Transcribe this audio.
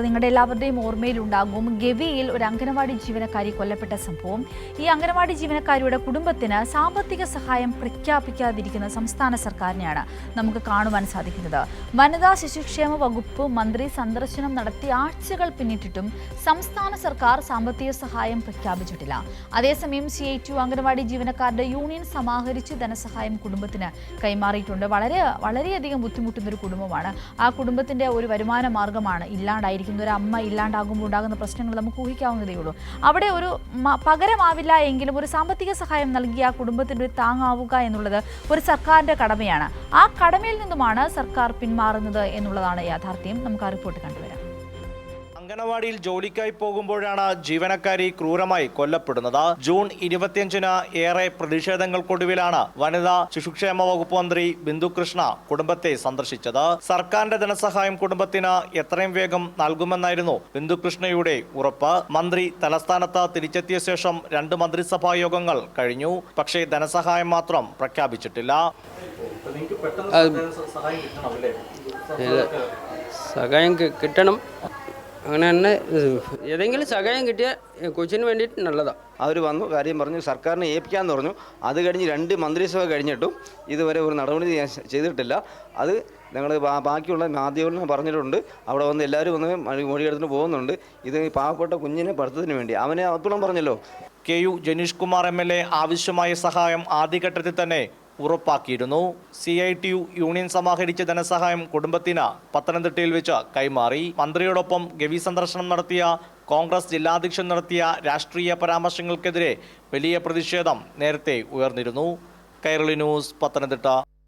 നിങ്ങളുടെ എല്ലാവരുടെയും ഓർമ്മയിലുണ്ടാകും ഗവിയിൽ ഒരു അംഗനവാടി ജീവനക്കാരി കൊല്ലപ്പെട്ട സംഭവം. ഈ അംഗനവാടി ജീവനക്കാരിയുടെ കുടുംബത്തിന് സാമ്പത്തിക സഹായം പ്രഖ്യാപിക്കാതിരിക്കുന്ന സംസ്ഥാന സർക്കാരിനെയാണ് നമുക്ക് കാണുവാൻ സാധിക്കുന്നത്. വനിതാ ശിശുക്ഷേമ വകുപ്പ് മന്ത്രി സന്ദർശനം നടത്തി ആഴ്ചകൾ പിന്നിട്ടിട്ടും സംസ്ഥാന സർക്കാർ സാമ്പത്തിക സഹായം പ്രഖ്യാപിച്ചിട്ടില്ല. അതേസമയം CITU അംഗനവാടി ജീവനക്കാരുടെ യൂണിയൻ സമാഹരിച്ച് ധനസഹായം കുടുംബത്തിന് കൈമാറിയിട്ടുണ്ട്. വളരെയധികം ബുദ്ധിമുട്ടുന്ന ഒരു കുടുംബമാണ്. ആ കുടുംബത്തിന്റെ ഒരു വരുമാന മാർഗമാണ് ഇല്ലാണ്ടായിരിക്കുന്നത്. ഒരു അമ്മ ഇല്ലാണ്ടാകുമ്പോൾ ഉണ്ടാകുന്ന പ്രശ്നങ്ങൾ നമുക്ക് ഊഹിക്കാവുന്നതേ ഉള്ളൂ. അവിടെ ഒരു പകരമാവില്ല എങ്കിലും ഒരു സാമ്പത്തിക സഹായം നൽകി ആ കുടുംബത്തിന് ഒരു താങ്ങാവുക എന്നുള്ളത് ഒരു സർക്കാരിന്റെ കടമയാണ്. ആ കടമയിൽ നിന്നുമാണ് സർക്കാർ പിന്മാറുന്നത് എന്നുള്ളതാണ് യാഥാർത്ഥ്യം. നമുക്ക് ആ റിപ്പോർട്ട് കണ്ടുവരാം. അംഗനവാടിയിൽ ജോലിക്കായി പോകുമ്പോഴാണ് ജീവനക്കാരി ക്രൂരമായി കൊല്ലപ്പെടുന്നത്. ജൂൺ 25-ന് ഏറെ പ്രതിഷേധങ്ങൾക്കൊടുവിലാണ് വനിതാ ശിശുക്ഷേമ വകുപ്പ് മന്ത്രി ബിന്ദു കൃഷ്ണ കുടുംബത്തെ സന്ദർശിച്ചത്. സർക്കാരിന്റെ ധനസഹായം കുടുംബത്തിന് എത്രയും വേഗം നൽകുമെന്നായിരുന്നു ബിന്ദു കൃഷ്ണയുടെ ഉറപ്പ്. മന്ത്രി തലസ്ഥാനത്ത് തിരിച്ചെത്തിയ ശേഷം 2 മന്ത്രിസഭാ യോഗങ്ങൾ കഴിഞ്ഞു. പക്ഷേ ധനസഹായം മാത്രം പ്രഖ്യാപിച്ചിട്ടില്ല. സഹായം കിട്ടണം. അങ്ങനെ തന്നെ ഏതെങ്കിലും സഹായം കിട്ടിയാൽ കൊച്ചിന് വേണ്ടിയിട്ട് നല്ലതാണ്. അവർ വന്നു കാര്യം പറഞ്ഞു, സർക്കാരിനെ ഏൽപ്പിക്കാമെന്ന് പറഞ്ഞു. അത് കഴിഞ്ഞ് 2 മന്ത്രിസഭ കഴിഞ്ഞിട്ടും ഇതുവരെ ഒരു നടപടി ചെയ്തിട്ടില്ല. അത് ഞങ്ങൾ ബാക്കിയുള്ള മാധ്യമങ്ങൾ പറഞ്ഞിട്ടുണ്ട്. അവിടെ വന്ന് എല്ലാവരും വന്ന് മൊഴിയെടുത്തിട്ട് പോകുന്നുണ്ട്. ഇത് പാവപ്പെട്ട കുഞ്ഞിനെ പഠിത്തത്തിന് വേണ്ടി അവനെ അത്തോളം പറഞ്ഞല്ലോ. KU ജനീഷ് കുമാർ MLA ആവശ്യമായ സഹായം ആദ്യഘട്ടത്തിൽ തന്നെ ഉറപ്പാക്കിയിരുന്നു. CITU യൂണിയൻ സമാഹരിച്ച ധനസഹായം കുടുംബത്തിന് പത്തനംതിട്ടയിൽ വെച്ച് കൈമാറി. മന്ത്രിയോടൊപ്പം ഗവി സന്ദർശനം നടത്തിയ കോൺഗ്രസ് ജില്ലാധ്യക്ഷൻ നടത്തിയ രാഷ്ട്രീയ പരാമർശങ്ങൾക്കെതിരെ വലിയ പ്രതിഷേധം നേരത്തെ ഉയർന്നിരുന്നു. കൈരളി ന്യൂസ്, പത്തനംതിട്ട.